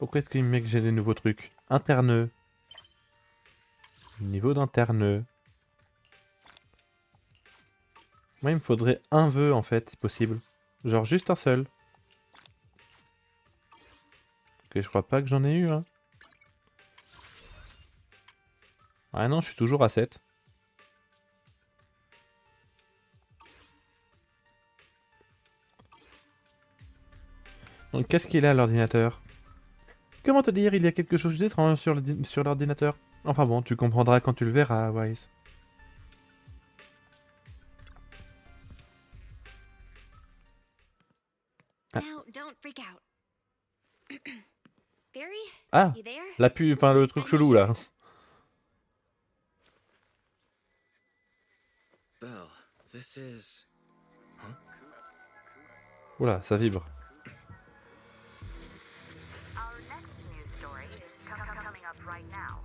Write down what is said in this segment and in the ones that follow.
Pourquoi est-ce qu'il me met que j'ai des nouveaux trucs? Interneux. Niveau d'interneux. Moi, il me faudrait un vœu, en fait, si possible. Genre juste un seul. Ok, je crois pas que j'en ai eu, hein. Ah non, je suis toujours à 7. Donc, qu'est-ce qu'il a à l'ordinateur? Comment te dire, il y a quelque chose d'étrange sur l'ordinateur. Enfin bon, tu comprendras quand tu le verras, Wise. Ah, Now, don't freak out. Barry, ah you there? enfin le truc I'm chelou, here. là. Belle, this is... Huh? Oula, ça vibre. Our next news story is coming up right now.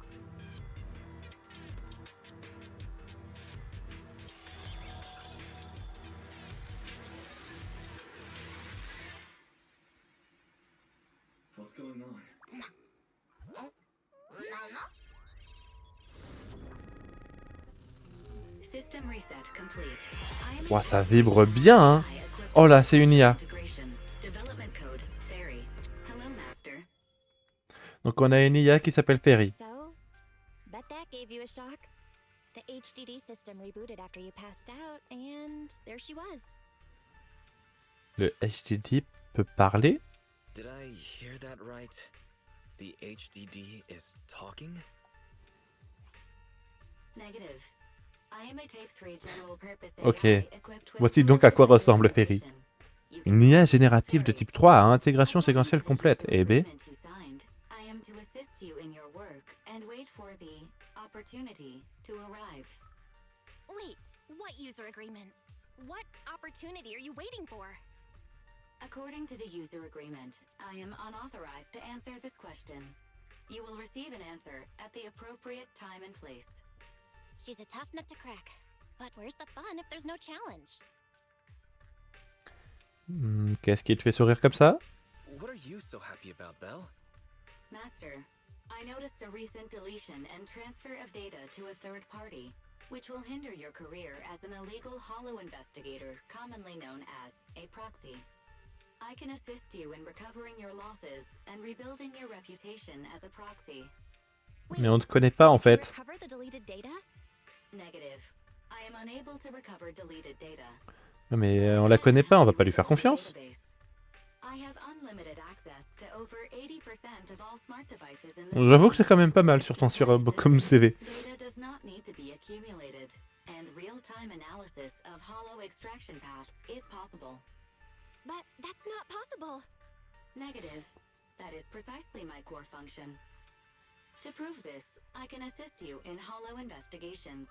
What's going on? System reset complete. I am Ouah, ça vibre bien, hein. Oh là, c'est une IA. Development code Fairy. Hello, Master. Donc on a une IA qui s'appelle Ferry. So, bet that gave you a shock. The HDD system rebooted after you passed out, and there she was. Le HDD peut parler? Did I hear that right? The HDD is talking? Negative. I am a Type 3 general purpose Ok. AI equipped with Voici donc à quoi full ressemble Ferry. integration. You can Une IA call générative de Fairy. type 3 à intégration According séquentielle to the complète. user Eh ben, agreement you signed, I am to assist you in your work and wait for the opportunity to arrive. Wait, what user agreement? What opportunity are you waiting for? According to the user agreement, I am unauthorized to answer this question. You will receive an answer at the appropriate time and place. She's a tough nut to crack. But where's the fun if there's no challenge? qu'est-ce qui te fait sourire comme ça? What are you so happy about, Belle? Master, I noticed a recent deletion and transfer of data to a third party, which will hinder your career as an illegal hollow investigator, commonly known as a proxy. I can assist you in recovering your losses and rebuilding your reputation as a proxy. Mais on ne te connaît pas en Did you fait. recover the deleted data? Negative. I am unable to recover deleted data. Mais on la connaît pas, on va pas lui faire confiance. I have unlimited access to over 80% of all smart devices in the J'avoue que c'est quand même pas mal sur ton comme CV. Data does not need to be accumulated, and real-time analysis of hollow extraction paths is possible. But that's not possible. Negative. That is precisely my core function. To prove this, I can assist you in hollow investigations.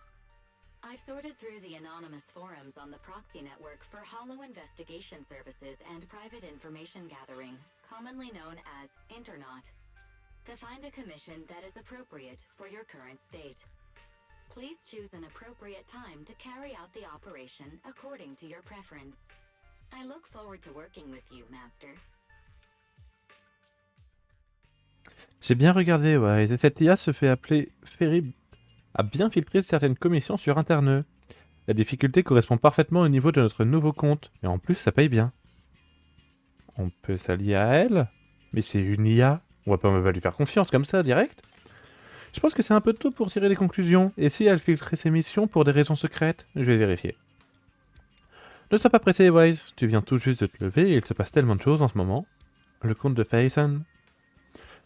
I've sorted through the anonymous forums on the proxy network for hollow investigation services and private information gathering, commonly known as Internaut, to find a commission that is appropriate for your current state. Please choose an appropriate time to carry out the operation according to your preference. I look forward to working with you, Master. J'ai bien regardé, ouais. Et cette IA se fait appeler Ferry a bien filtré certaines commissions sur Interneux. La difficulté correspond parfaitement au niveau de notre nouveau compte. Et en plus, ça paye bien. On peut s'allier à elle? Mais c'est une IA. On va lui faire confiance comme ça, direct? Je pense que c'est un peu tôt pour tirer des conclusions. Et si elle filtrait ses missions pour des raisons secrètes? Je vais vérifier. Ne sois pas pressé, Wise. Tu viens tout juste de te lever et il se passe tellement de choses en ce moment. Le compte de Faison.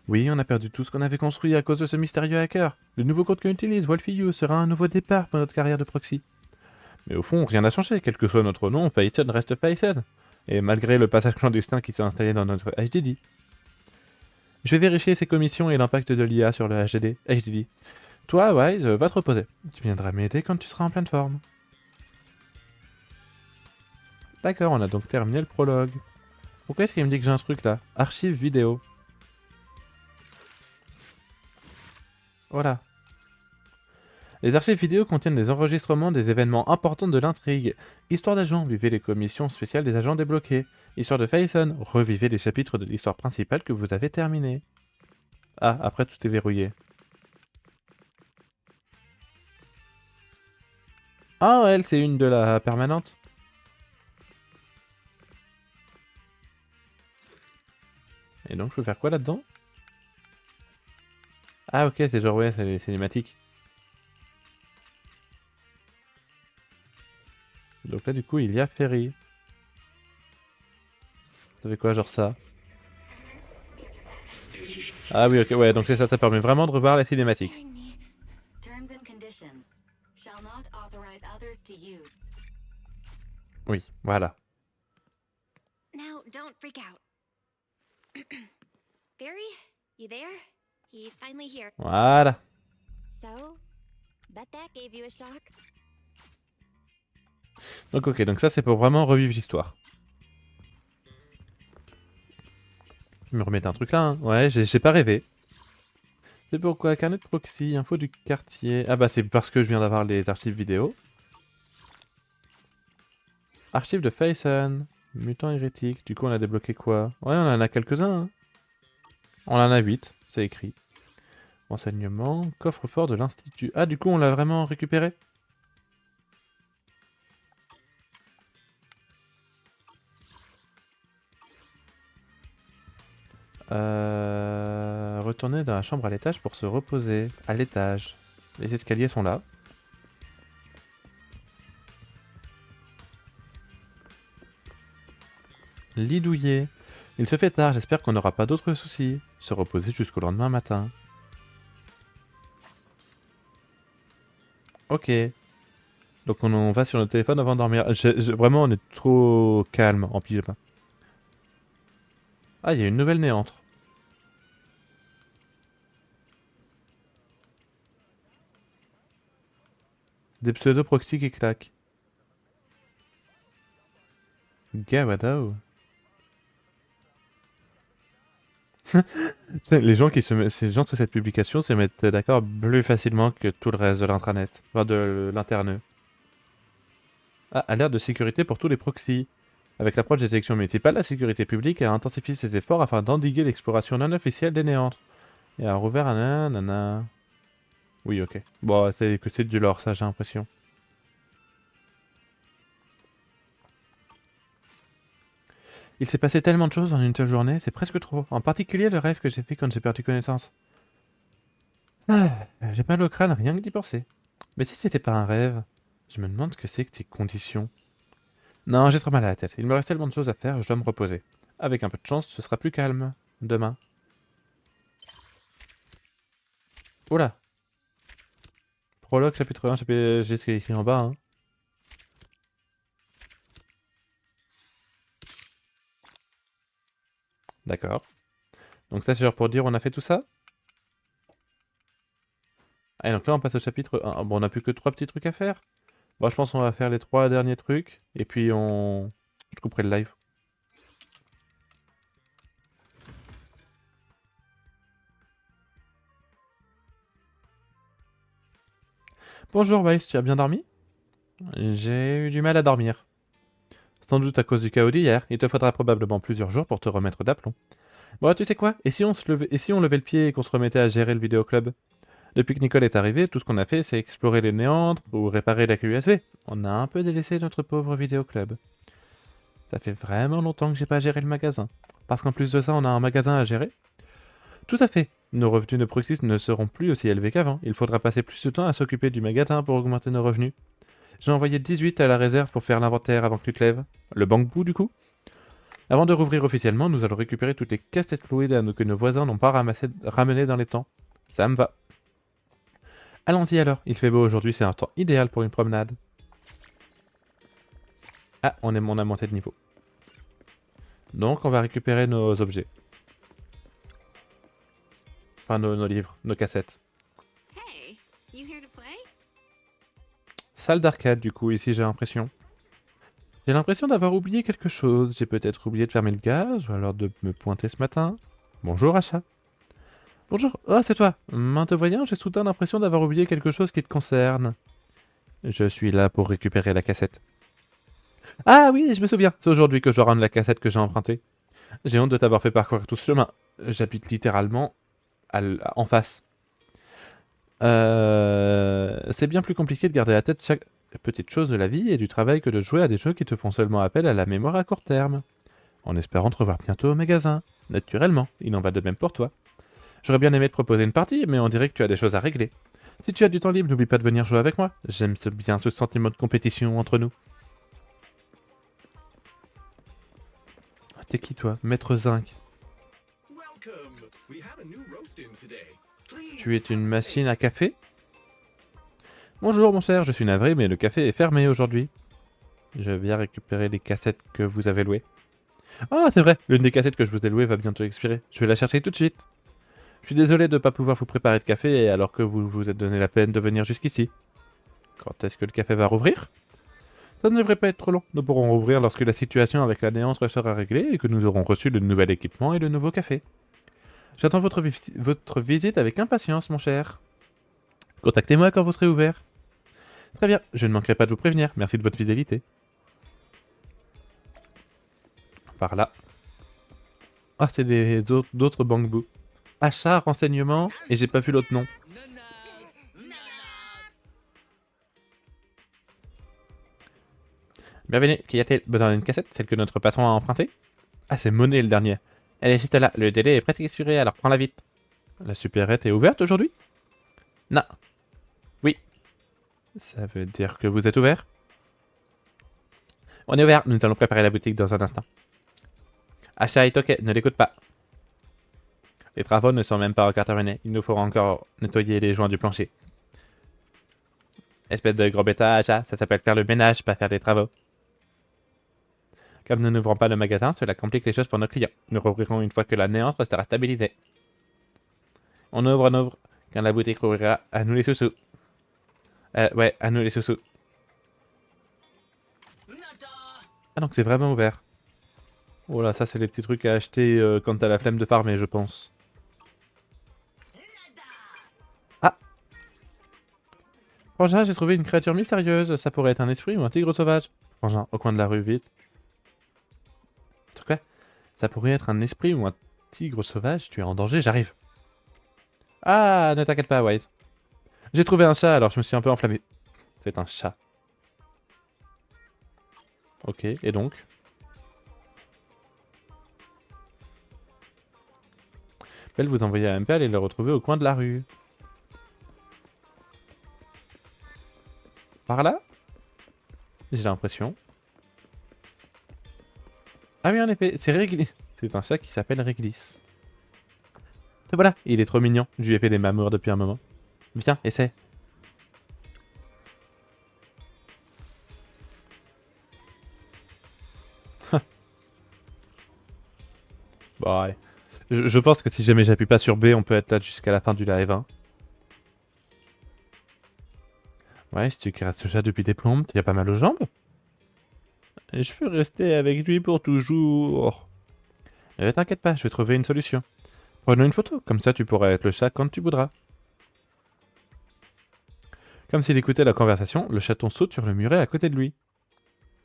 Oui, on a perdu tout ce qu'on avait construit à cause de ce mystérieux hacker. Le nouveau compte qu'on utilise, Wolfie sera un nouveau départ pour notre carrière de proxy. Mais au fond, rien n'a changé. Quel que soit notre nom, Faison reste Faison. Et malgré le passage clandestin qui s'est installé dans notre HDD. Je vais vérifier ses commissions et l'impact de l'IA sur le HDD. Toi, Wise, va te reposer. Tu viendras m'aider quand tu seras en pleine forme. D'accord, on a donc terminé le prologue. Pourquoi est-ce qu'il me dit que j'ai un truc là? Archive vidéo. Voilà. Les archives vidéo contiennent des enregistrements des événements importants de l'intrigue. Histoire d'agent, vivez les commissions spéciales des agents débloqués. Histoire de Faison, revivez les chapitres de l'histoire principale que vous avez terminée. Ah, après tout est verrouillé. Ah, elle, c'est une de la permanente. Et donc, je peux faire quoi là-dedans? Ah, ok, c'est genre, ouais, c'est les cinématiques. Donc là, du coup, il y a Ferry. Ça fait quoi, genre ça? Ah oui, ok, ouais, donc c'est ça, ça permet vraiment de revoir les cinématiques. Scaring me. Terms and conditions. Shall not authorize others to use. Oui, voilà. Now, don't freak out. Barry, you there? He's finally here. Voilà. So, bet that gave you a shock. Donc ok, donc ça c'est pour vraiment revivre l'histoire. Je me remettre un truc là, hein. Ouais, j'ai pas rêvé. C'est pourquoi carnet de proxy, info du quartier. Ah bah c'est parce que je viens d'avoir les archives vidéo. Archives de Faison. Mutant hérétique. Du coup on a débloqué quoi? Ouais, on en a quelques-uns. Hein. On en a 8, c'est écrit. Renseignement, coffre-fort de l'Institut. Ah, du coup on l'a vraiment récupéré? Retourner dans la chambre à l'étage pour se reposer. À l'étage. Les escaliers sont là. Lit douillet. Il se fait tard, j'espère qu'on n'aura pas d'autres soucis. Se reposer jusqu'au lendemain matin. Ok. Donc on va sur notre téléphone avant de dormir. Vraiment, on est trop calme en pyjama. Ah, il y a une nouvelle néantre. Des pseudo-proxys qui claquent. Gawado. Les gens ces gens sur cette publication se mettent d'accord plus facilement que tout le reste de l'intranet. Enfin, de l'interne. Ah, alerte de sécurité pour tous les proxys. Avec l'approche des élections municipales, la sécurité publique a intensifié ses efforts afin d'endiguer l'exploration non officielle des néantres. Et a rouvert un nanana. Oui, ok. Bon, c'est du lore, ça, j'ai l'impression. Il s'est passé tellement de choses en une seule journée, c'est presque trop. En particulier le rêve que j'ai fait quand j'ai perdu connaissance. Ah, j'ai mal au crâne rien que d'y penser. Mais si c'était pas un rêve, je me demande ce que c'est que ces conditions. Non, j'ai trop mal à la tête. Il me reste tellement de choses à faire, je dois me reposer. Avec un peu de chance, ce sera plus calme. Demain. Oula. Prologue chapitre 1, j'ai ce qui est écrit en bas. Hein. D'accord. Donc ça c'est genre pour dire on a fait tout ça. Ah, et donc là on passe au chapitre 1. Bon, on n'a plus que 3 petits trucs à faire. Bon, je pense qu'on va faire les 3 derniers trucs. Et puis on... Je couperai le live. Bonjour Vice, tu as bien dormi? J'ai eu du mal à dormir. Sans doute à cause du chaos d'hier. Il te faudra probablement plusieurs jours pour te remettre d'aplomb. Bon, tu sais quoi? Et si on levait le pied et qu'on se remettait à gérer le vidéoclub? Depuis que Nicole est arrivée, tout ce qu'on a fait, c'est explorer les néantres ou réparer la clé USB. On a un peu délaissé notre pauvre vidéoclub. Ça fait vraiment longtemps que j'ai pas géré le magasin. Parce qu'en plus de ça, on a un magasin à gérer. Tout à fait. Nos revenus de Proxys ne seront plus aussi élevés qu'avant. Il faudra passer plus de temps à s'occuper du magasin pour augmenter nos revenus. J'ai envoyé 18 à la réserve pour faire l'inventaire avant que tu te lèves. Le banque-bout, du coup. Avant de rouvrir officiellement, nous allons récupérer toutes les cassettes fluides que nos voisins n'ont pas ramenées dans les temps. Ça me va. Allons-y alors, il fait beau aujourd'hui, c'est un temps idéal pour une promenade. Ah, on a monté de niveau. Donc on va récupérer nos objets. Enfin nos livres, nos cassettes. Hey, you here to play? Salle d'arcade du coup, ici j'ai l'impression. J'ai l'impression d'avoir oublié quelque chose. J'ai peut-être oublié de fermer le gaz ou alors de me pointer ce matin. Bonjour Achat. Bonjour, oh c'est toi. En te voyant, j'ai soudain l'impression d'avoir oublié quelque chose qui te concerne. Je suis là pour récupérer la cassette. Ah oui, je me souviens, c'est aujourd'hui que je dois rendre la cassette que j'ai empruntée. J'ai honte de t'avoir fait parcourir tout ce chemin. J'habite littéralement en face. C'est bien plus compliqué de garder à la tête chaque petite chose de la vie et du travail que de jouer à des jeux qui te font seulement appel à la mémoire à court terme. En espérant te revoir bientôt au magasin. Naturellement, il en va de même pour toi. J'aurais bien aimé te proposer une partie, mais on dirait que tu as des choses à régler. Si tu as du temps libre, n'oublie pas de venir jouer avec moi. J'aime bien ce sentiment de compétition entre nous. T'es qui toi? Maître Zinc. Tu es une machine à café? Bonjour mon cher, je suis navré, mais le café est fermé aujourd'hui. Je viens récupérer les cassettes que vous avez louées. Ah, c'est vrai, l'une des cassettes que je vous ai louées va bientôt expirer. Je vais la chercher tout de suite. Je suis désolé de ne pas pouvoir vous préparer de café alors que vous vous êtes donné la peine de venir jusqu'ici. Quand est-ce que le café va rouvrir? Ça ne devrait pas être trop long. Nous pourrons rouvrir lorsque la situation avec la néantre sera réglée et que nous aurons reçu le nouvel équipement et le nouveau café. J'attends votre visite avec impatience, mon cher. Contactez-moi quand vous serez ouvert. Très bien, je ne manquerai pas de vous prévenir. Merci de votre fidélité. Par là. Ah, c'est d'autres bambous. Achat, renseignement, et j'ai pas vu l'autre nom. Bienvenue, qu'y a-t-il dans une cassette, celle que notre patron a empruntée? Ah, c'est Monet le dernier. Elle est juste là, le délai est presque expiré, alors prends-la vite. La supérette est ouverte aujourd'hui? Non. Oui. Ça veut dire que vous êtes ouvert? On est ouvert, nous allons préparer la boutique dans un instant. Achat est ok, ne l'écoute pas. Les travaux ne sont même pas encore terminés, il nous faudra encore nettoyer les joints du plancher. Espèce de gros bêta, achat, ça s'appelle faire le ménage, pas faire des travaux. Comme nous n'ouvrons pas le magasin, cela complique les choses pour nos clients. Nous rouvrirons une fois que la néantre sera stabilisée. On ouvre, quand la boutique rouvrira, à nous les sous-sous. Ouais, à nous les sous-sous. Ah donc c'est vraiment ouvert. Oh là, ça c'est les petits trucs à acheter quand t'as la flemme de farmer, je pense. Ah! Frangin, j'ai trouvé une créature mystérieuse. Ça pourrait être un esprit ou un tigre sauvage. Frangin, au coin de la rue, vite. En tout cas, ça pourrait être un esprit ou un tigre sauvage. Tu es en danger, j'arrive. Ah, ne t'inquiète pas, Wise. J'ai trouvé un chat, alors je me suis un peu enflammé. C'est un chat. Ok, et donc? Belle, vous envoyez à MP, allez le retrouver au coin de la rue. Par là? J'ai l'impression. Ah oui, en effet, c'est Réglisse. C'est un chat qui s'appelle Réglisse. Et voilà, il est trop mignon. Je lui ai fait des mamours depuis un moment. Viens, essaie. Bon, allez. Je pense que si jamais j'appuie pas sur B, on peut être là jusqu'à la fin du live. Hein. Ouais, si tu caresses ce chat depuis tes plombes, t'as pas mal aux jambes? Et je veux rester avec lui pour toujours. T'inquiète pas, je vais trouver une solution. Prenons une photo, comme ça tu pourras être le chat quand tu voudras. Comme s'il écoutait la conversation, le chaton saute sur le muret à côté de lui.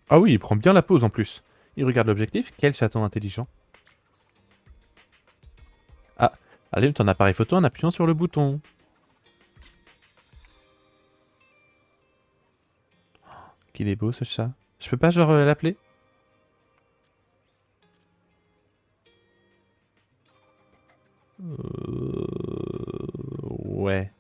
Ah oui, il prend bien la pose en plus. Il regarde l'objectif, quel chaton intelligent. Ah, allume ton appareil photo en appuyant sur le bouton. Oh, qu'il est beau ce chat. Je peux pas genre l'appeler? Ouais.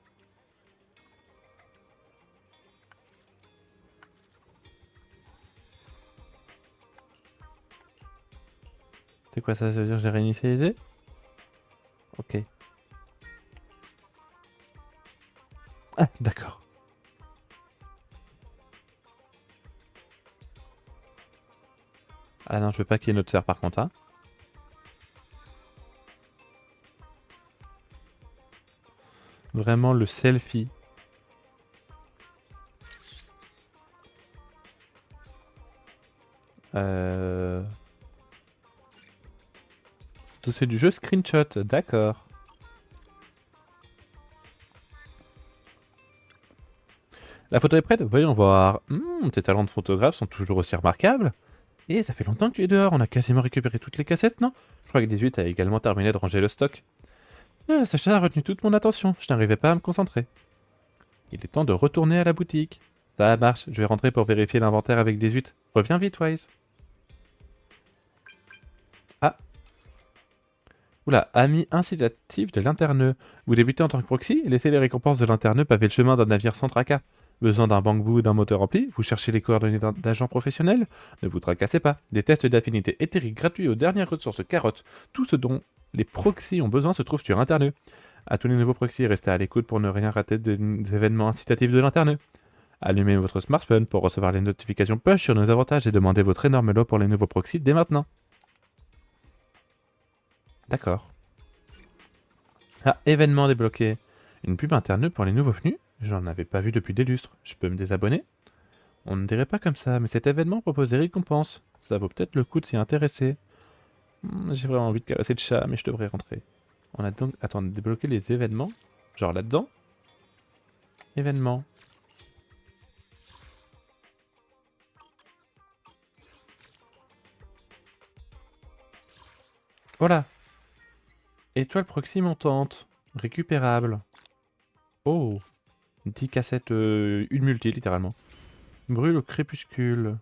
C'est quoi ça? Ça veut dire que j'ai réinitialisé? Ok. Ah, d'accord. Ah non, je veux pas qu'il y ait notre sœur par contre. Hein. Vraiment le selfie. Tout c'est du jeu screenshot, d'accord. La photo est prête? Voyons voir. Tes talents de photographe sont toujours aussi remarquables. Et ça fait longtemps que tu es dehors, on a quasiment récupéré toutes les cassettes, non? Je crois que 18 a également terminé de ranger le stock. Sacha a retenu toute mon attention, je n'arrivais pas à me concentrer. Il est temps de retourner à la boutique. Ça marche, je vais rentrer pour vérifier l'inventaire avec 18. Reviens vite, Wise. Ah. Oula, ami incitatif de l'interneux. Vous débutez en tant que proxy, laissez les récompenses de l'interneux paver le chemin d'un navire sans tracas. Besoin d'un bambou ou d'un moteur rempli, vous cherchez les coordonnées d'agents professionnels? Ne vous tracassez pas. Des tests d'affinité éthérique gratuits aux dernières ressources carottes. Tout ce dont les proxys ont besoin se trouve sur Interneux. À tous les nouveaux proxys, restez à l'écoute pour ne rien rater des événements incitatifs de l'Interneux. Allumez votre smartphone pour recevoir les notifications push sur nos avantages et demandez votre énorme lot pour les nouveaux proxys dès maintenant. D'accord. Ah, événement débloqué. Une pub Interneux pour les nouveaux venus? J'en avais pas vu depuis des lustres. Je peux me désabonner? On ne dirait pas comme ça, mais cet événement propose des récompenses. Ça vaut peut-être le coup de s'y intéresser. J'ai vraiment envie de caresser le chat, mais je devrais rentrer. On a donc... Attends, débloquer les événements? Genre là-dedans? Événements. Voilà. Étoile proxy montante. Récupérable. Oh. 10 cassettes, une multi, littéralement. Brûle au crépuscule.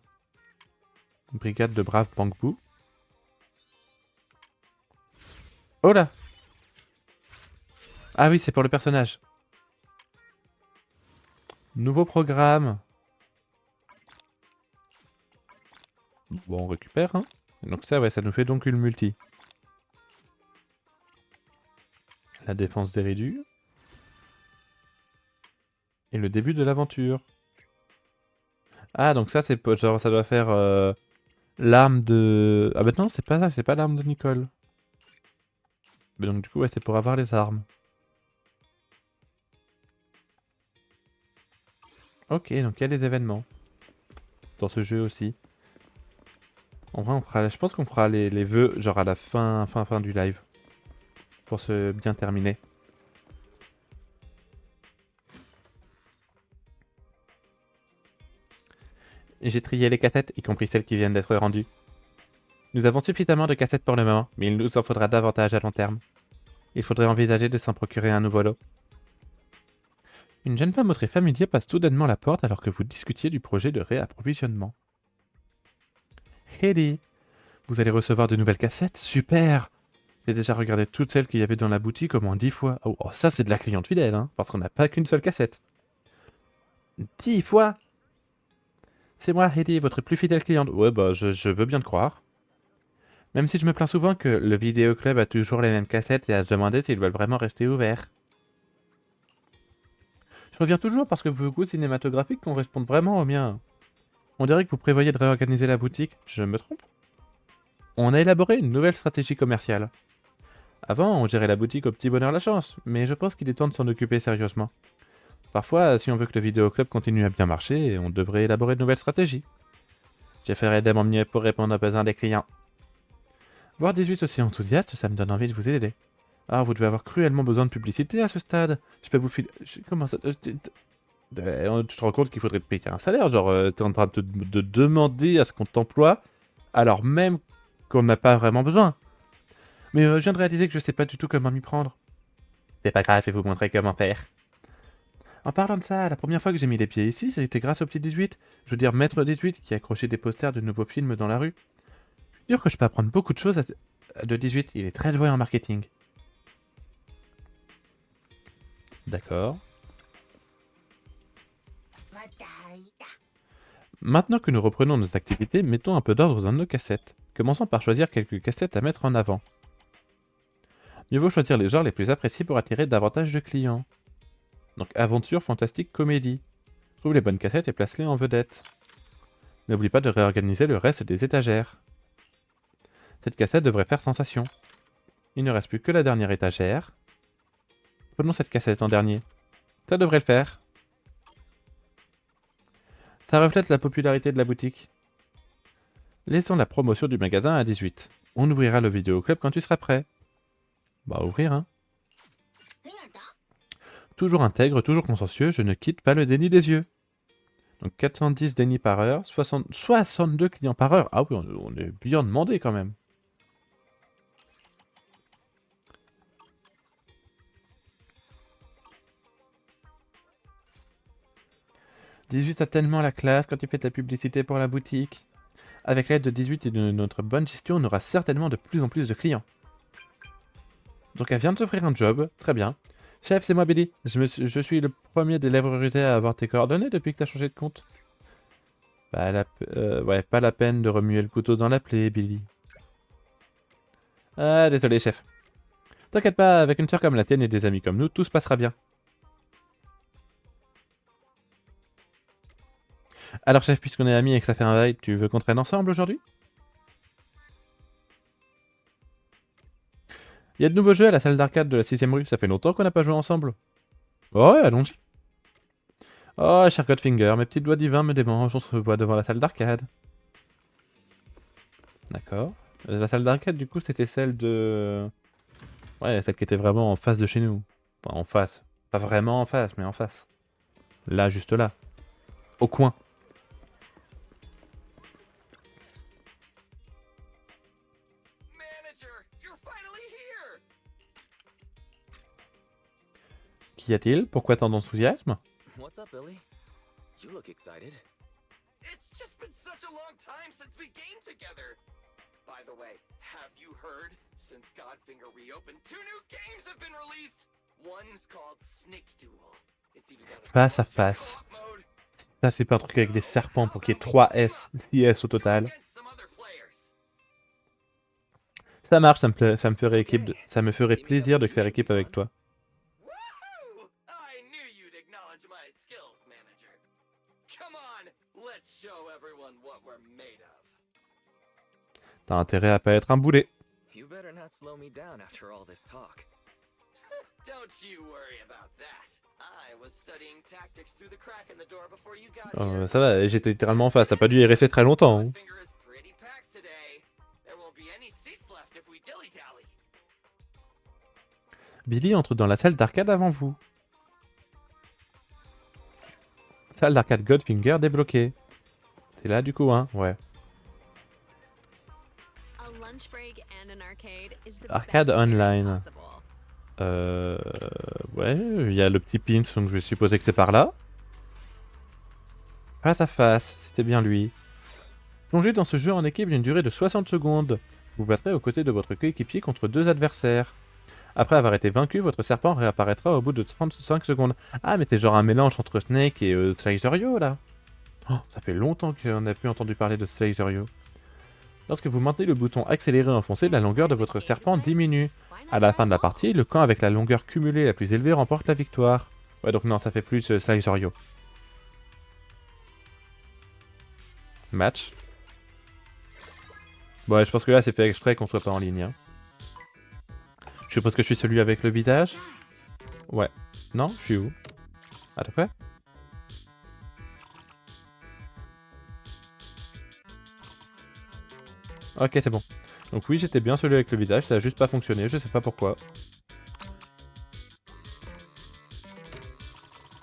Brigade de braves Bangbou. Oh là! Ah oui, c'est pour le personnage. Nouveau programme. Bon, on récupère, hein. Donc ça, ouais, ça nous fait donc une multi. La défense des réduits. Et le début de l'aventure. Ah, donc ça, c'est genre, ça doit faire l'arme de... Ah bah non, c'est pas ça, c'est pas l'arme de Nicole. Mais donc du coup, ouais, c'est pour avoir les armes. Ok, donc il y a les événements. Dans ce jeu aussi. En vrai, on fera, je pense qu'on fera les vœux, genre à la fin du live. Pour se bien terminer. J'ai trié les cassettes, y compris celles qui viennent d'être rendues. Nous avons suffisamment de cassettes pour le moment, mais il nous en faudra davantage à long terme. Il faudrait envisager de s'en procurer un nouveau lot. Une jeune femme au trait familier passe soudainement la porte alors que vous discutiez du projet de réapprovisionnement. Haley, vous allez recevoir de nouvelles cassettes? Super! J'ai déjà regardé toutes celles qu'il y avait dans la boutique au moins 10 fois. Oh, ça c'est de la cliente fidèle, hein, parce qu'on n'a pas qu'une seule cassette. 10 fois? C'est moi, Haley, votre plus fidèle cliente. Ouais, bah, je veux bien te croire. Même si je me plains souvent que le vidéoclub a toujours les mêmes cassettes et à se demander s'ils veulent vraiment rester ouverts. Je reviens toujours parce que vos goûts cinématographiques correspondent vraiment aux miens. On dirait que vous prévoyez de réorganiser la boutique, je me trompe? On a élaboré une nouvelle stratégie commerciale. Avant, on gérait la boutique au petit bonheur la chance, mais je pense qu'il est temps de s'en occuper sérieusement. Parfois, si on veut que le vidéoclub continue à bien marcher, on devrait élaborer de nouvelles stratégies. J'ai fait de mon mieux pour répondre aux besoins des clients. Voir 18 aussi enthousiaste, ça me donne envie de vous aider. Ah, vous devez avoir cruellement besoin de publicité à ce stade. Je peux vous filer... Comment ça... Tu te rends compte qu'il faudrait te payer un salaire, genre t'es en train de demander à ce qu'on t'emploie, alors même qu'on n'a pas vraiment besoin. Mais je viens de réaliser que je sais pas du tout comment m'y prendre. C'est pas grave, je vais vous montrer comment faire. En parlant de ça, la première fois que j'ai mis les pieds ici, c'était grâce au petit 18. Je veux dire Maître 18 qui accrochait des posters de nouveaux films dans la rue. Je suis sûr que je peux apprendre beaucoup de choses de 18, il est très doué en marketing. D'accord. Maintenant que nous reprenons nos activités, mettons un peu d'ordre dans nos cassettes. Commençons par choisir quelques cassettes à mettre en avant. Mieux vaut choisir les genres les plus appréciés pour attirer davantage de clients. Donc aventure, fantastique, comédie. Trouve les bonnes cassettes et place-les en vedette. N'oublie pas de réorganiser le reste des étagères. Cette cassette devrait faire sensation. Il ne reste plus que la dernière étagère. Prenons cette cassette en dernier. Ça devrait le faire. Ça reflète la popularité de la boutique. Laissons la promotion du magasin à 18. On ouvrira le vidéoclub quand tu seras prêt. Bah ouvrir, hein. Toujours intègre, toujours consciencieux, je ne quitte pas le déni des yeux. Donc 410 dénis par heure, 62 clients par heure. Ah oui, on est bien demandé quand même. 18 a tellement la classe quand il fait de la publicité pour la boutique. Avec l'aide de 18 et de notre bonne gestion, on aura certainement de plus en plus de clients. Donc elle vient de t'offrir un job, très bien. Chef, c'est moi Billy. Je suis le premier des lèvres rusées à avoir tes coordonnées depuis que t'as changé de compte. Ouais, pas la peine de remuer le couteau dans la plaie, Billy. Ah, désolé, chef. T'inquiète pas, avec une sœur comme la tienne et des amis comme nous, tout se passera bien. Alors, chef, puisqu'on est amis et que ça fait un bail, tu veux qu'on traîne ensemble aujourd'hui? Il y a de nouveaux jeux à la salle d'arcade de la 6ème rue, ça fait longtemps qu'on n'a pas joué ensemble. Ouais, allons-y. Oh, cher Godfinger, mes petits doigts divins me démangent, on se revoit devant la salle d'arcade. D'accord. La salle d'arcade, du coup, c'était celle de... Ouais, celle qui était vraiment en face de chez nous. Enfin, en face. Pas vraiment en face, mais en face. Là, juste là. Au coin. Manager, you're finally here. Qu'y a-t-il? Pourquoi tant d'enthousiasme? What's up, Billy? You look excited. It's just been such a long time since we gamed together. By the way, have you heard? Since Godfinger reopened, 2 new games have been released. One's called Snake Duel. It's even got a Face à 2-on-2 face. co-op mode. Ça, c'est pas un truc avec des serpents pour qu'il y ait 3 S, 6 S au total. Against some other players. Ça marche, ça me ferait plaisir de faire équipe avec toi. Woohoo! I knew you'd acknowledge my skills, manager. Come on, let's show everyone what we're made of. T'as intérêt à pas être un boulet. You better not slow me down after all this talk. Don't you worry about that. I was studying tactics through the crack in the door before you got here. Ça va, j'étais littéralement en face, ça a pas dû y rester très longtemps. Hein. Godfinger is pretty packed today. There won't be any seats left if we dilly-dally. Billy entre dans la salle d'arcade avant vous. Salle d'arcade Godfinger débloquée. C'est là du coup, hein? Ouais. A lunch break and an arcade is the Arcade best pairing online. possible. Ouais, il y a le petit pins, donc je vais supposer que c'est par là. Face à face, c'était bien lui. Plongez dans ce jeu en équipe d'une durée de 60 secondes. Vous battrez aux côtés de votre coéquipier contre 2 adversaires. Après avoir été vaincu, votre serpent réapparaîtra au bout de 35 secondes. Ah, mais c'est genre un mélange entre Snake et Slazerio, là. Oh, ça fait longtemps qu'on n'a plus entendu parler de Slazerio. Lorsque vous maintenez le bouton accéléré enfoncé, la longueur de votre serpent diminue. À la fin de la partie, le camp avec la longueur cumulée la plus élevée remporte la victoire. Ouais, donc non, ça fait plus Slazerio. Match. Bon, ouais, je pense que là, c'est fait exprès qu'on soit pas en ligne. Hein. Je suppose que je suis celui avec le visage. Ouais. Non, je suis où? Attends, quoi? Ok, c'est bon. Donc oui, j'étais bien celui avec le visage, ça a juste pas fonctionné, je sais pas pourquoi.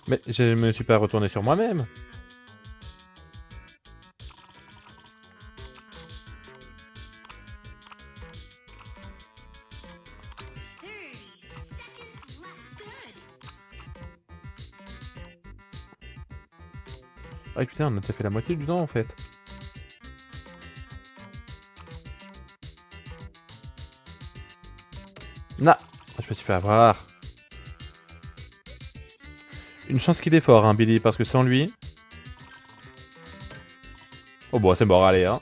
Mais je me suis pas retourné sur moi-même. Ah putain, on a déjà fait la moitié du temps en fait. Non, je me suis fait avoir. Une chance qu'il est fort, hein, Billy, parce que sans lui... Oh bon, c'est mort, allez, hein.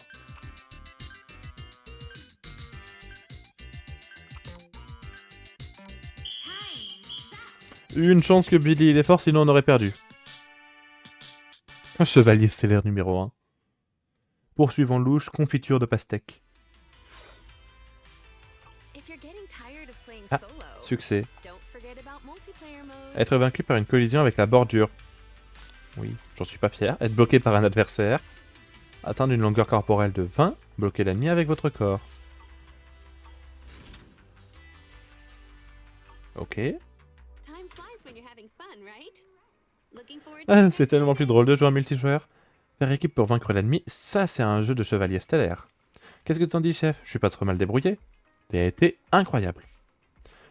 Une chance que Billy il est fort, sinon on aurait perdu. Un chevalier stellaire numéro 1. Poursuivant louche, confiture de pastèque. If you're getting tired of playing Ah, solo, succès. don't forget about multiplayer mode. Être vaincu par une collision avec la bordure. Oui, j'en suis pas fier. Être bloqué par un adversaire. Atteindre une longueur corporelle de 20. Bloquer l'ennemi avec votre corps. Ok. Time flies when you're having fun, right? Looking forward to Ah, the c'est next tellement plus visit. drôle de jouer en multijoueur. Faire équipe pour vaincre l'ennemi, ça c'est un jeu de chevalier stellaire. Qu'est-ce que t'en dis, chef? Je suis pas trop mal débrouillé. T'as été incroyable.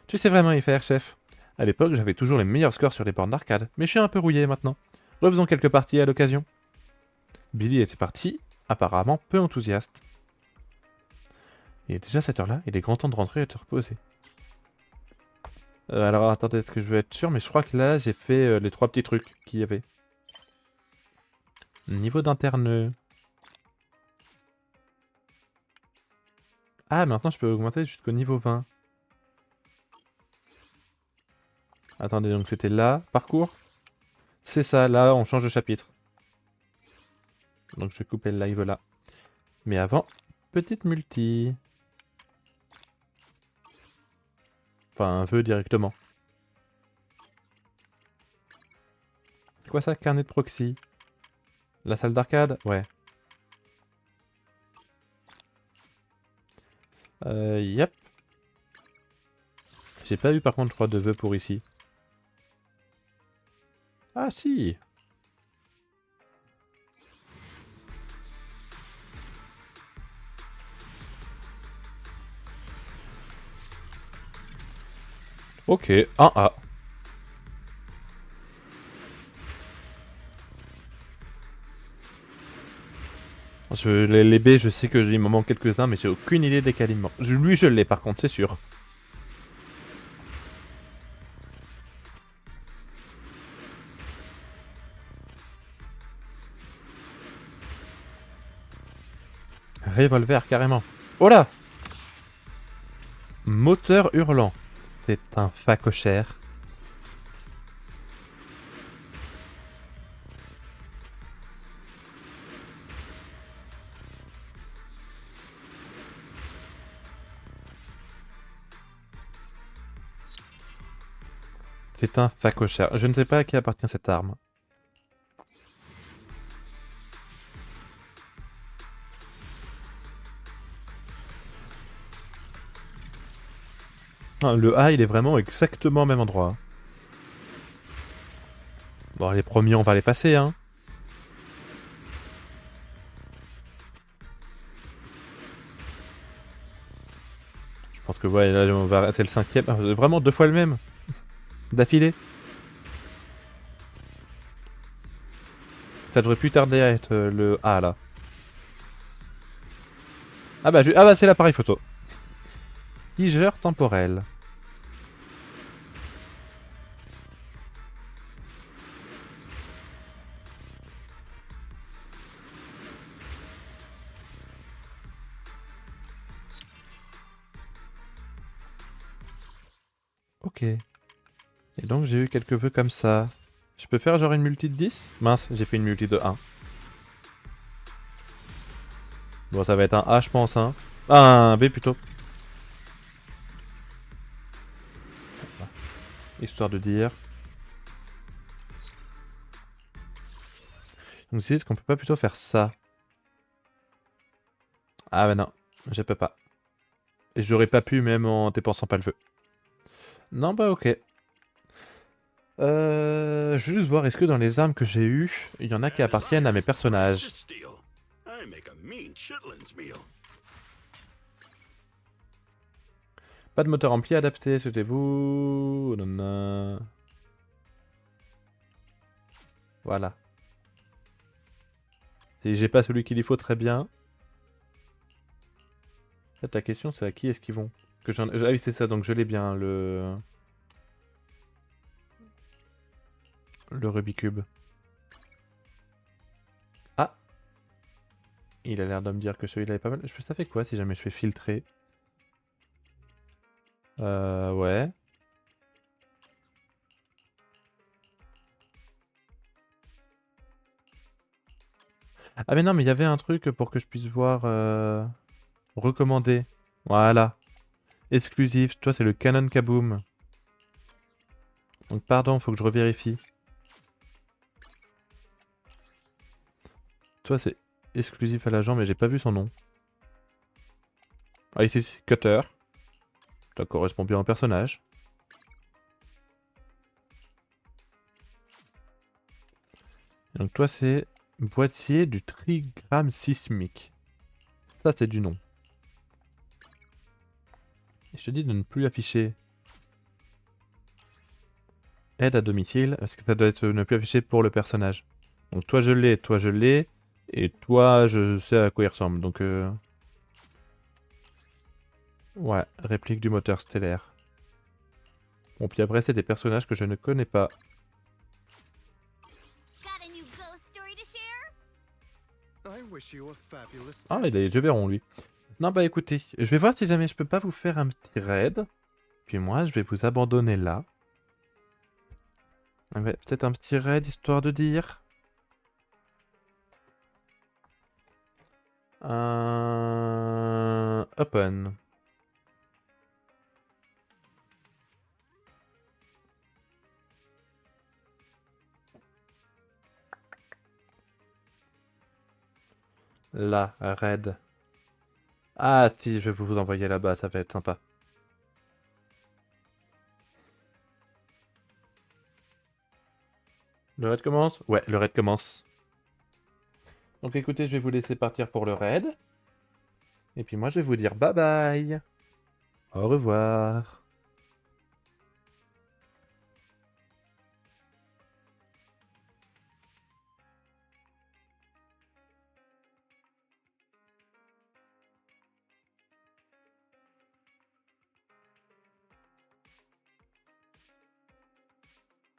Tu sais vraiment y faire, chef. À l'époque, j'avais toujours les meilleurs scores sur les bornes d'arcade, mais je suis un peu rouillé maintenant. Refaisons quelques parties à l'occasion. Billy était parti, apparemment peu enthousiaste. Il est déjà cette heure-là, il est grand temps de rentrer et de se reposer. Alors attendez, est-ce que je veux être sûr? Mais je crois que là, j'ai fait les 3 petits trucs qu'il y avait. Niveau d'interne. Ah, maintenant je peux augmenter jusqu'au niveau 20. Attendez, donc c'était là, parcours. C'est ça, là on change de chapitre. Donc je vais couper le live là. Mais avant, petite multi. Enfin, un vœu directement. C'est quoi ça, carnet de proxy? La salle d'arcade? Ouais. Yep. J'ai pas eu par contre, je crois, de vœux pour ici. Ah si! Ok, 1A. Les B, je sais que il m'en manque quelques-uns, mais j'ai aucune idée desquels il me manque. Lui, je l'ai par contre, c'est sûr. Revolver, carrément. Oh là! Moteur hurlant. C'est un facochère. C'est un facochère. Je ne sais pas à qui appartient cette arme. Ah, le A, il est vraiment exactement au même endroit. Bon, les premiers, on va les passer, hein. Je pense que, ouais, là, c'est le 5e. Ah, vraiment 2 fois le même. D'affilée. Ça devrait plus tarder à être le A, là. Ah bah c'est l'appareil photo. Tigeur temporel. Ok. Et donc j'ai eu quelques vœux comme ça. Je peux faire genre une multi de 10? Mince, j'ai fait une multi de 1. Bon, ça va être un A, je pense, hein. Ah, un B plutôt. Histoire de dire. Donc c'est est-ce qu'on peut pas plutôt faire ça? Ah bah non, je peux pas. Et j'aurais pas pu même en dépensant pas le feu. Non bah ok. Je vais juste voir, est-ce que dans les armes que j'ai eues, il y en a qui appartiennent à mes personnages? Pas de moteur ampli adapté, souhaitez-vous? Nanana. Voilà. Si j'ai pas celui qu'il y faut, très bien. Là, ta question, c'est à qui est-ce qu'ils vont? Ah oui, c'est ça, donc je l'ai bien, le Rubik's Cube. Ah! Il a l'air de me dire que celui-là est pas mal. Ça fait quoi si jamais je fais filtrer? Ouais. Ah mais non, mais il y avait un truc pour que je puisse voir... Recommander. Voilà. Exclusif. Toi, c'est le Canon Kaboom. Donc pardon, faut que je revérifie. Toi, c'est exclusif à l'agent, mais j'ai pas vu son nom. Ah, ici, Cutter. Ça correspond bien au personnage. Donc toi, c'est boîtier du trigramme sismique. Ça, c'est du nom. Et je te dis de ne plus afficher. Aide à domicile, parce que ça doit être ne plus affiché pour le personnage. Donc toi je l'ai, et toi je sais à quoi il ressemble. Donc ouais, réplique du moteur stellaire. Bon, puis après c'est des personnages que je ne connais pas. Got a new ghost story to share? I wish you a fabulous Ah, day. il a les yeux verrons lui. Non bah écoutez, je vais voir si jamais je peux pas vous faire un petit raid. Puis moi je vais vous abandonner là. Ouais, peut-être un petit raid histoire de dire. Open. Là, raid. Ah si, je vais vous envoyer là-bas, ça va être sympa. Le raid commence? Ouais, le raid commence. Donc écoutez, je vais vous laisser partir pour le raid. Et puis moi, je vais vous dire bye bye. Au revoir.